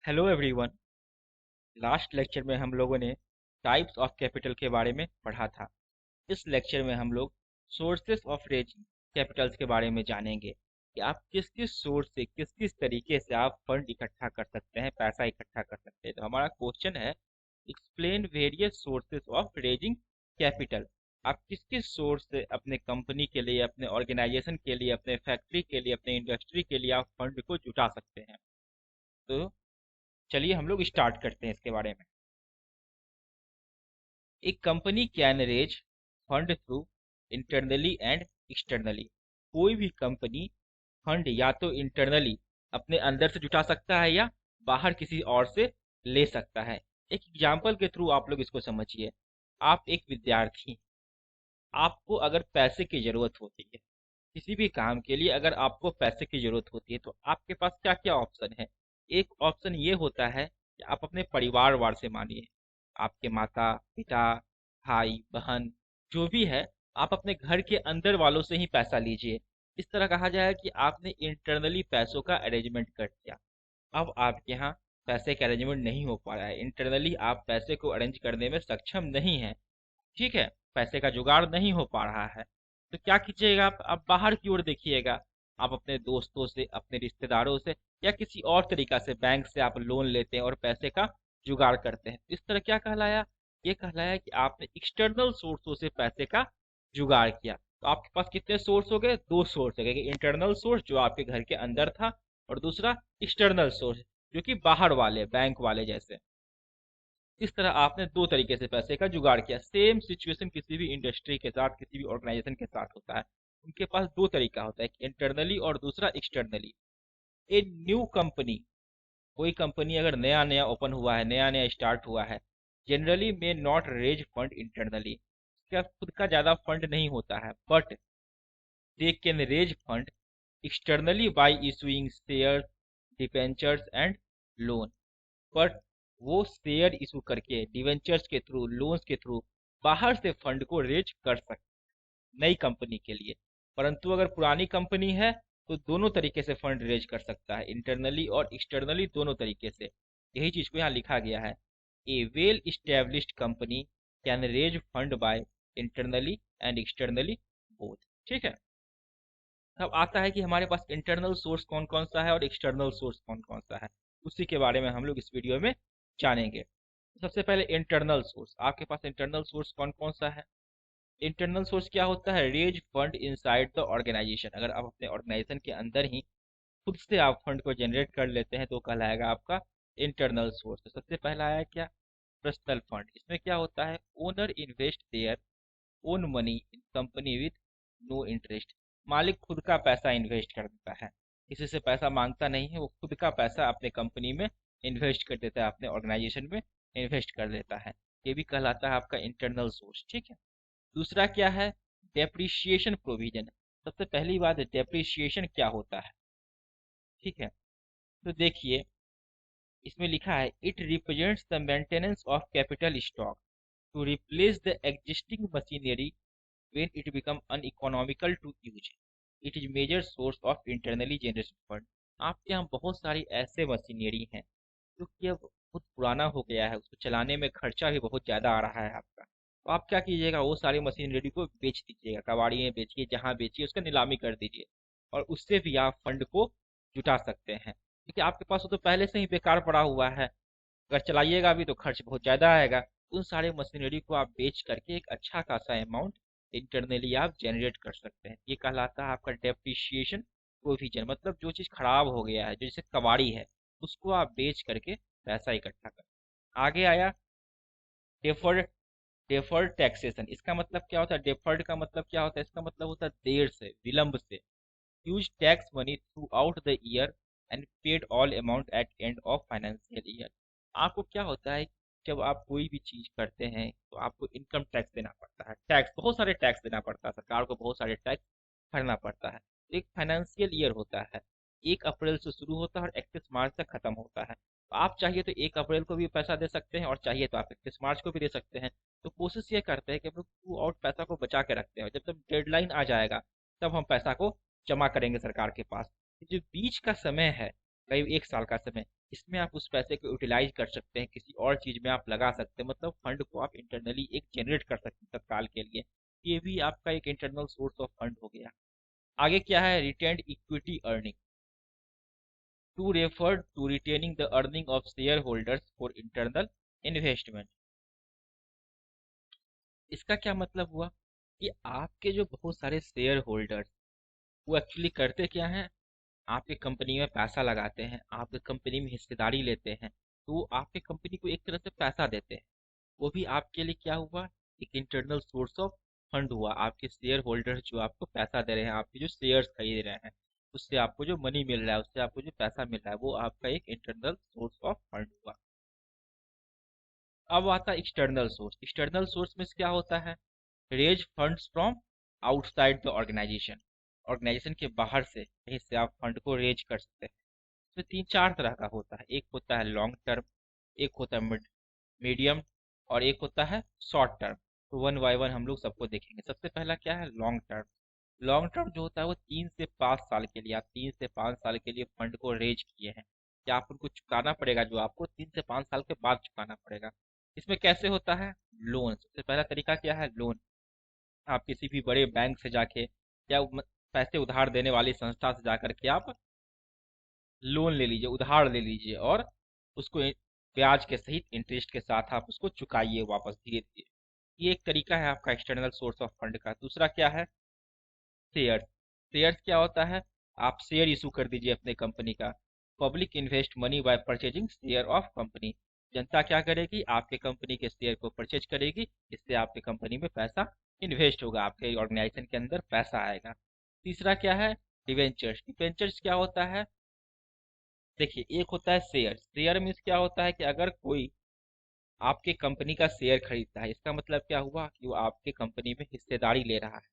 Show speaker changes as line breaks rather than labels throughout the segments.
Hello everyone. Last lecture में हम लोगों ने टाइप्स ऑफ कैपिटल के बारे में पढ़ा था। इस लेक्चर में हम लोग सोर्सेस ऑफ रेजिंग कैपिटल्स के बारे में जानेंगे कि आप किस किस सोर्स से किस किस तरीके से आप फंड इकट्ठा कर सकते हैं, पैसा इकट्ठा कर सकते हैं। तो हमारा क्वेश्चन है, explain various sources of raising capital. आप किस किस सोर्स से अपने कंपनी के लिए, अपने ऑर्गेनाइजेशन के लिए, अपने फैक्ट्री के लिए, अपने इंडस्ट्री के लिए आप फंड को जुटा सकते हैं। तो चलिए हम लोग स्टार्ट करते हैं इसके बारे में। एक company can raise fund through internally and externally. कोई भी कंपनी फंड या तो इंटरनली अपने अंदर से जुटा सकता है या बाहर किसी और से ले सकता है। एक एग्जाम्पल के थ्रू आप लोग इसको समझिए। आप एक विद्यार्थी, आपको अगर पैसे की जरूरत होती है, किसी भी काम के लिए अगर आपको पैसे की जरूरत होती है तो आपके पास क्या क्या ऑप्शन है। एक ऑप्शन ये होता है कि आप अपने परिवार वार से मानिए, आपके माता पिता, भाई बहन, जो भी है, आप अपने घर के अंदर वालों से ही पैसा लीजिए। इस तरह कहा जाए कि आपने इंटरनली पैसों का अरेंजमेंट कर दिया। अब आपके यहाँ पैसे का अरेंजमेंट नहीं हो पा रहा है, इंटरनली आप पैसे को अरेंज करने में सक्षम नहीं है, ठीक है, पैसे का जुगाड़ नहीं हो पा रहा है। तो क्या कीजिएगा, आप बाहर की ओर देखिएगा। आप अपने दोस्तों से, अपने रिश्तेदारों से या किसी और तरीका से बैंक से आप लोन लेते हैं और पैसे का जुगाड़ करते हैं। इस तरह क्या कहलाया, ये कहलाया कि आपने एक्सटर्नल सोर्सों से पैसे का जुगाड़ किया। तो आपके पास कितने सोर्स हो गए, दो सोर्स हो गए। इंटरनल सोर्स जो आपके घर के अंदर था, और दूसरा एक्सटर्नल सोर्स जो कि बाहर वाले बैंक वाले जैसे। इस तरह आपने दो तरीके से पैसे का जुगाड़ किया। सेम सिचुएशन किसी भी इंडस्ट्री के साथ, किसी भी ऑर्गेनाइजेशन के साथ होता है। उनके पास दो तरीका होता है, एक इंटरनली और दूसरा एक्सटर्नली। ए न्यू कंपनी, कोई कंपनी अगर नया नया ओपन हुआ है, नया नया स्टार्ट हुआ है, generally may not raise fund internally. इसका खुद का ज्यादा फंड नहीं होता है, but they can raise fund externally by issuing share, debentures and loan. But वो शेयर इशू करके, डिवेंचर्स के थ्रू, लोन्स के थ्रू बाहर से फंड को रेज कर सकते नई कंपनी के लिए। परंतु अगर पुरानी कंपनी है तो दोनों तरीके से फंड रेज कर सकता है, इंटरनली और एक्सटर्नली दोनों तरीके से। यही चीज को यहाँ लिखा गया है, a well established company can raise fund by internally and externally both. ठीक है। अब आता है कि हमारे पास इंटरनल सोर्स कौन कौन सा है और एक्सटर्नल सोर्स कौन कौन सा है। उसी के बारे में हम लोग इस वीडियो में जानेंगे। सबसे पहले इंटरनल सोर्स, आपके पास इंटरनल सोर्स कौन कौन सा है। इंटरनल सोर्स क्या होता है, raise fund inside the organization. अगर आप अपने ऑर्गेनाइजेशन के अंदर ही खुद से आप फंड को जनरेट कर लेते हैं तो कहलाएगा आपका इंटरनल सोर्स। तो सबसे पहला आया क्या, पर्सनल फंड। इसमें क्या होता है, owner invest their own money in company with no interest. मालिक खुद का पैसा इन्वेस्ट कर देता है, किसी से पैसा मांगता नहीं है, वो खुद का पैसा अपने कंपनी में इन्वेस्ट कर देता है, अपने ऑर्गेनाइजेशन में इन्वेस्ट कर देता है। ये भी कहलाता है आपका इंटरनल सोर्स। ठीक है। दूसरा क्या है, डेप्रिसिएशन प्रोविजन। सबसे पहली बात है, डेप्रिसिएशन क्या होता है। ठीक है। तो देखिए, इसमें लिखा है, it represents the maintenance of capital stock to replace the existing machinery when it become uneconomical to use. It is major source of internally generated fund. आपके यहाँ बहुत सारी ऐसे मशीनरी हैं जो कि अब बहुत पुराना हो गया है, उसको चलाने में खर्चा भी बहुत ज़्यादा आ रहा है आपका। तो आप क्या कीजिएगा, वो सारी मशीनरी को बेच दीजिएगा, कबाड़ी में बेचिए, जहाँ बेचिए उसका नीलामी कर दीजिए, और उससे भी आप फंड को जुटा सकते हैं। क्योंकि आपके पास वो तो पहले से ही बेकार पड़ा हुआ है, अगर चलाइएगा भी तो खर्च बहुत ज़्यादा आएगा। उन सारे मशीनरी को आप बेच करके एक अच्छा खासा अमाउंट इंटरनली आप जनरेट कर सकते हैं। ये कहलाता है आपका डेप्रिसिएशन प्रोविजन। मतलब जो चीज़ खराब हो गया है, जो जैसे कबाड़ी है, उसको आप बेच करके पैसा इकट्ठा कर। आगे आया डेफर्ड, डेफर्ड टैक्सेशन। इसका मतलब क्या होता है, डेफर्ड का मतलब क्या होता है, इसका मतलब होता है देर से, विलंब से। Use tax money through out the year and paid all amount at end of financial year. आपको क्या होता है, जब आप कोई भी चीज करते हैं तो आपको इनकम टैक्स देना पड़ता है, टैक्स, बहुत सारे टैक्स देना पड़ता है, सरकार को बहुत सारे टैक्स भरना पड़ता है। तो एक फाइनेंशियल ईयर होता है, 1 अप्रैल से शुरू होता है और 31 मार्च तक खत्म होता है। तो आप चाहिए तो 1 अप्रैल को भी पैसा दे सकते हैं और चाहिए तो आप 31 मार्च को भी दे सकते हैं। तो कोशिश ये करते हैं कि हम लोग थ्रू आउट पैसा को बचा के रखते हैं, जब तक डेडलाइन आ जाएगा तब हम पैसा को जमा करेंगे सरकार के पास। जो बीच का समय है, करीब 1 साल का समय। इसमें आप उस पैसे को यूटिलाइज कर सकते हैं, किसी और चीज में आप लगा सकते हैं, मतलब फंड को आप इंटरनली एक जनरेट कर सकते हैं तत्काल के लिए। ये भी आपका एक इंटरनल सोर्स ऑफ फंड हो गया। आगे क्या है, retained equity earning, to refer to retaining the earning of share holders for internal investment. इसका क्या मतलब हुआ कि आपके जो बहुत सारे शेयर होल्डर्स, वो एक्चुअली करते क्या हैं, आपके कंपनी में पैसा लगाते हैं, आपके कंपनी में हिस्सेदारी लेते हैं, तो वो आपके कंपनी को एक तरह से पैसा देते हैं। वो भी आपके लिए क्या हुआ, एक इंटरनल सोर्स ऑफ फंड हुआ। आपके शेयर होल्डर्स जो आपको पैसा दे रहे हैं, आपके जो शेयर्स खरीद रहे हैं, उससे आपको जो मनी मिल रहा है, उससे आपको जो पैसा मिल रहा है, वो आपका एक इंटरनल सोर्स ऑफ फंड हुआ। अब आता है एक्सटर्नल सोर्स। एक्सटर्नल सोर्स में क्या होता है, raise funds from outside the organization. Organization के बाहर से कहीं से आप फंड को रेज कर सकते हैं। इसमें तीन चार तरह का होता है, एक होता है लॉन्ग टर्म, एक होता है मीडियम, और एक होता है शॉर्ट टर्म। तो वन बाय वन हम लोग सबको देखेंगे। सबसे पहला क्या है, लॉन्ग टर्म। लॉन्ग टर्म जो होता है वो 3 से 5 साल के लिए, आप 3 से 5 साल के लिए फंड को रेज किए हैं, या आप उनको चुकाना पड़ेगा, जो आपको 3 से 5 साल के बाद चुकाना पड़ेगा। इसमें कैसे होता है, लोन। सबसे पहला तरीका क्या है, लोन। आप किसी भी बड़े बैंक से जाके, या पैसे उधार देने वाली संस्था से जाकर के आप लोन ले लीजिए, उधार ले लीजिए, और उसको ब्याज के सहित इंटरेस्ट के साथ आप उसको चुकाइए वापस धीरे धीरे। ये एक तरीका है आपका एक्सटर्नल सोर्स ऑफ फंड का। दूसरा क्या है, शेयर्स। शेयर्स क्या होता है, आप शेयर इशू कर दीजिए अपने कंपनी का। Public invest money by purchasing share of company. जनता क्या करेगी, आपके कंपनी के शेयर को परचेज करेगी, इससे आपके कंपनी में पैसा इन्वेस्ट होगा, आपके ऑर्गेनाइजेशन के अंदर पैसा आएगा। तीसरा क्या है, डिवेंचर्स। डिवेंचर्स क्या होता है, देखिए, एक होता है शेयर। शेयर मीन्स क्या होता है कि अगर कोई आपके कंपनी का शेयर खरीदता है, इसका मतलब क्या हुआ कि वो आपके कंपनी में हिस्सेदारी ले रहा है।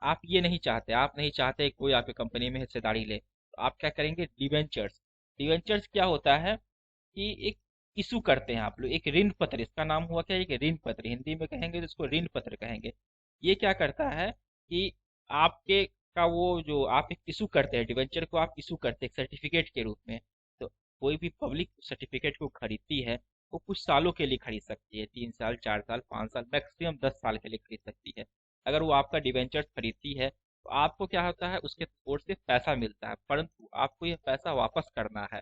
आप ये नहीं चाहते, आप नहीं चाहते कोई आपकी कंपनी में हिस्सेदारी ले, तो आप क्या करेंगे, डिवेंचर्स। डिवेंचर्स क्या होता है कि एक इशू करते हैं आप लोग, एक ऋण पत्र। इसका नाम हुआ क्या, एक ऋण पत्र। हिंदी में कहेंगे तो इसको ऋण पत्र कहेंगे। ये क्या करता है कि आपके का वो जो आप एक इशू करते हैं, डिवेंचर को आप इशू करते हैं सर्टिफिकेट के रूप में। तो कोई भी पब्लिक सर्टिफिकेट को खरीदती है, वो कुछ सालों के लिए खरीद सकती है, 3 साल, 4 साल, 5 साल, मैक्सिमम 10 साल के लिए खरीद सकती है। अगर वो आपका डिवेंचर खरीदती है, तो आपको क्या होता है, उसके ओर से पैसा मिलता है, परंतु आपको यह पैसा वापस करना है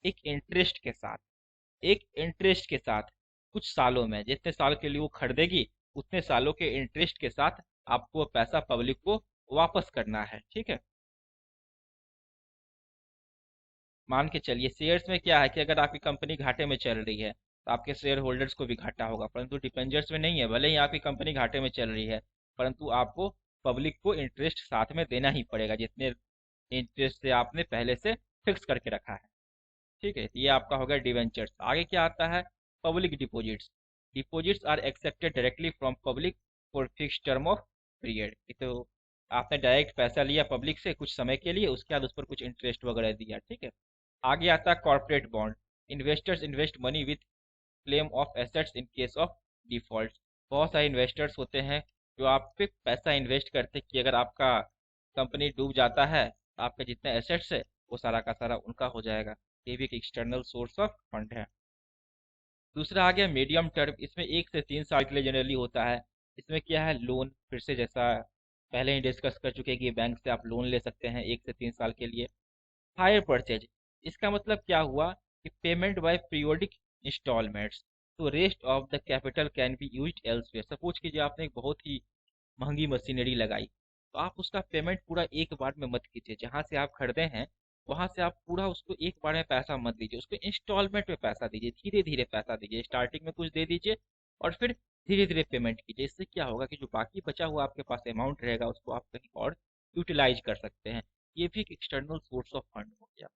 एक इंटरेस्ट के साथ। एक इंटरेस्ट के साथ, कुछ सालों में, जितने साल के लिए वो खरीदेगी, उतने सालों के इंटरेस्ट के साथ आपको वो पैसा पब्लिक को वापस करना है। ठीक है, मान के चलिए शेयर्स में क्या है कि अगर आपकी कंपनी घाटे में चल रही है, तो आपके शेयर होल्डर्स को भी घाटा होगा, परंतु डिबेंचर्स में नहीं है। भले ही आपकी कंपनी घाटे में चल रही है, परंतु आपको पब्लिक को इंटरेस्ट साथ में देना ही पड़ेगा, जितने इंटरेस्ट से आपने पहले से फिक्स करके रखा है। ठीक है, तो ये आपका हो गया डिवेंचर्स। आगे क्या आता है, public deposits. Deposits are accepted directly from public for fix term of period. तो आपने डायरेक्ट पैसा लिया पब्लिक से कुछ समय के लिए, उसके बाद उस पर कुछ इंटरेस्ट वगैरह दिया। ठीक है, आगे आता है corporate bond. Investors invest money with claim of assets in case of default. बहुत सारे इन्वेस्टर्स होते हैं जो आप पे पैसा इन्वेस्ट करते हैं कि अगर आपका कंपनी डूब जाता है, तो आपके जितने एसेट्स है वो सारा का सारा उनका हो जाएगा। ये भी एक एक्सटर्नल सोर्स ऑफ फंड है। दूसरा आ गया मीडियम टर्म। इसमें 1 से 3 साल के लिए जनरली होता है। इसमें क्या है, लोन। फिर से जैसा पहले ही डिस्कस कर चुके हैं कि बैंक से आप लोन ले सकते हैं 1 से 3 साल के लिए। हायर परचेज, इसका मतलब क्या हुआ कि पेमेंट बाय पीरियोडिक इंस्टॉलमेंट्स, तो rest of the capital can be used elsewhere. Suppose कीजिए आपने एक बहुत ही महंगी मशीनरी लगाई, तो आप उसका पेमेंट पूरा एक बार में मत कीजिए। जहां से आप खरीदे हैं, वहां से आप पूरा उसको एक बार में पैसा मत दीजिए, उसको इंस्टॉलमेंट में पैसा दीजिए, धीरे धीरे पैसा दीजिए। स्टार्टिंग में कुछ दे दीजिए और फिर धीरे धीरे पेमेंट कीजिए। इससे क्या होगा कि जो बाकी बचा हुआ आपके पास अमाउंट रहेगा, उसको आप कहीं और यूटिलाइज कर सकते हैं। ये भी एक एक्सटर्नल सोर्स ऑफ फंड हो गया।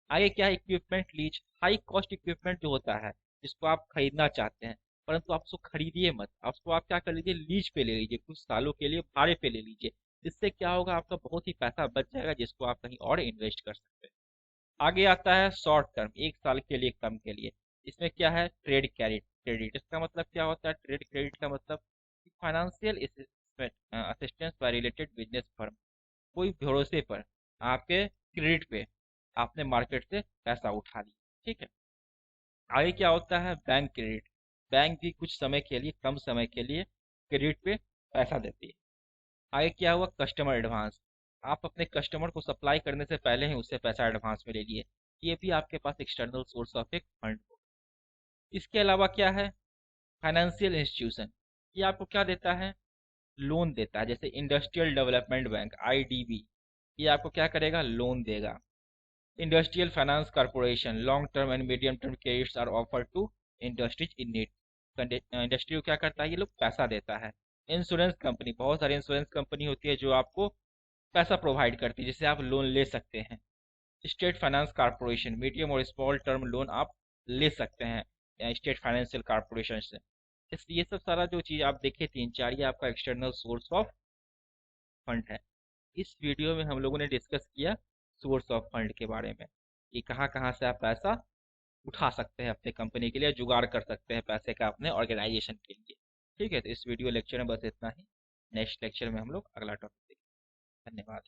आगे क्या है, equipment lease. High cost equipment जो होता है, जिसको आप खरीदना चाहते हैं, परंतु आप उसको खरीदिए मत, आप उसको आप क्या कर लीजिए, लीज पे ले लीजिए, कुछ सालों के लिए भाड़े पे ले लीजिए। इससे क्या होगा, आपका बहुत ही पैसा बच जाएगा, जिसको आप कहीं और इन्वेस्ट कर सकते हैं। आगे आता है शॉर्ट टर्म, 1 साल के लिए, कम के लिए। इसमें क्या है, ट्रेड क्रेडिट। क्रेडिट इसका मतलब क्या होता है, ट्रेड क्रेडिट का मतलब financial assistance by related business firm. कोई भरोसे पर आपके क्रेडिट पे आपने मार्केट से पैसा उठा लिया। ठीक है। आगे क्या होता है, बैंक क्रेडिट। बैंक भी कुछ समय के लिए, कम समय के लिए क्रेडिट पे पैसा देती है। आगे क्या हुआ, कस्टमर एडवांस। आप अपने कस्टमर को सप्लाई करने से पहले ही उससे पैसा एडवांस में ले लिए। ये भी आपके पास एक्सटर्नल सोर्स ऑफ एक फंड। इसके अलावा क्या है, फाइनेंशियल इंस्टीट्यूशन। ये आपको क्या देता है, लोन देता है। जैसे इंडस्ट्रियल डेवलपमेंट बैंक, आईडीबी, ये आपको क्या करेगा, लोन देगा। Industrial finance corporation, long term and medium term credits are offered to industries in need. Industry को क्या करता है, ये लोग पैसा देता है। इंश्योरेंस कंपनी, बहुत सारी इंश्योरेंस कंपनी होती है जो आपको पैसा प्रोवाइड करती है जिससे आप लोन ले सकते हैं। स्टेट फाइनेंस कॉर्पोरेशन, मीडियम और स्मॉल टर्म लोन आप ले सकते हैं स्टेट फाइनेंशियल कॉर्पोरेशन से। इस ये सब सारा जो चीज़ आप देखे तीन चार, ये आपका एक्सटर्नल सोर्स ऑफ फंड है। इस वीडियो में हम लोगों ने डिस्कस किया सोर्स ऑफ फंड के बारे में, कि कहाँ कहाँ से आप पैसा उठा सकते हैं अपने कंपनी के लिए, जुगाड़ कर सकते हैं पैसे का अपने ऑर्गेनाइजेशन के लिए। ठीक है, तो इस वीडियो लेक्चर में बस इतना ही। नेक्स्ट लेक्चर में हम लोग अगला टॉपिक देखेंगे। धन्यवाद।